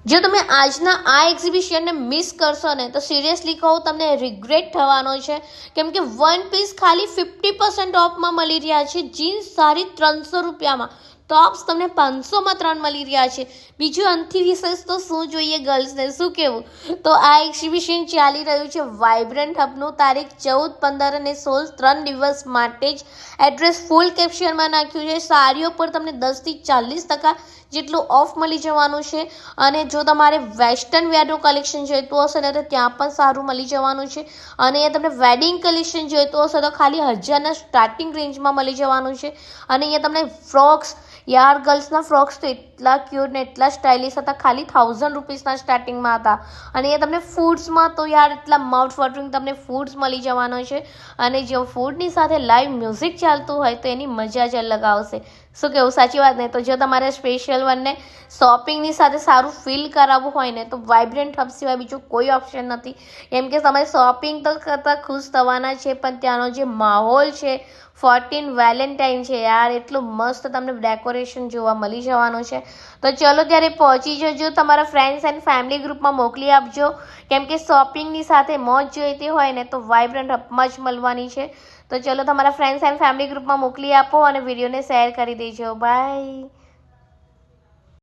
જો તમે આજના આ એક્ઝિબિશનને મિસ કરશો ને તો સિરિયસલી કહું તમને રિગ્રેટ થવાનો છે, કેમ કે વન પીસ ખાલી 50% ઓફમાં મળી રહ્યા છે. જીન્સ સારી 300 રૂપિયામાં, ટોપ્સ તમને 500માં 3 મળી રહ્યા છે. બીજું અંથી વિશેષ તો શું જોઈએ ગર્લ્સને, શું કહેવું. તો આ એક્ઝિબિશન ચાલી રહ્યું છે વાઇબ્રન્ટ હબનું. તારીખ 14, 15 અને 16 3 દિવસ માટે જ. એડ્રેસ ફૂલ કેપ્શનમાં નાખ્યું છે. સાડીઓ પર તમને 10થી 40% જેટલું ઓફ મળી જવાનું છે. અને જો તમારે વેસ્ટર્ન વેરનું કલેક્શન જોઈતું હશે ને તો ત્યાં પણ સારું મળી જવાનું છે. અને અહીંયા તમને વેડિંગ કલેક્શન જોઈતું હશે તો ખાલી 1000ના સ્ટાર્ટિંગ રેન્જમાં મળી જવાનું છે. અને અહીંયા તમને ફ્રોક્સ, યાર ગર્લ્સના ફ્રોક્સ તો એટલા ક્યુટ ને એટલા સ્ટાઇલિશ હતા, ખાલી 1000 રૂપીસના સ્ટાર્ટિંગમાં હતા. અને અહીંયા તમને ફૂડ્સમાં તો યાર એટલા માઉથ વોટરિંગ તમને ફૂડ્સ મળી જવાનો છે. અને જો ફૂડની સાથે લાઈવ મ્યુઝિક ચાલતું હોય તો એની મજા જ અલગ આવશે. શું કહેવું, સાચી વાત ને? તો જો તમારે સ્પેશિયલ વનને શોપિંગની સાથે સારું ફીલ કરાવવું હોય ને તો વાઇબ્રન્ટ હબ સિવાય બીજું કોઈ ઓપ્શન નથી. કેમ કે તમે શોપિંગ તો કરતાં ખુશ થવાના છે, પણ ત્યાંનો જે માહોલ છે, 14 વેલેન્ટાઇન છે યાર, એટલું મસ્ત તમને ડેકોરેશન જોવા મળી જવાનું છે. તો ચલો ત્યારે પહોંચી જજો, તમારા ફ્રેન્ડ્સ એન્ડ ફેમિલી ગ્રુપમાં મોકલી આપજો. કેમ કે શોપિંગની સાથે મોજ જોઈતી હોય ને તો વાઇબ્રન્ટ હબમાં જ મળવાની છે. તો ચલો તમારા ફ્રેન્ડ્સ એન્ડ ફેમિલી ગ્રુપમાં મોકલી આપો અને વિડીયોને શેર કરી દેજો. બાય.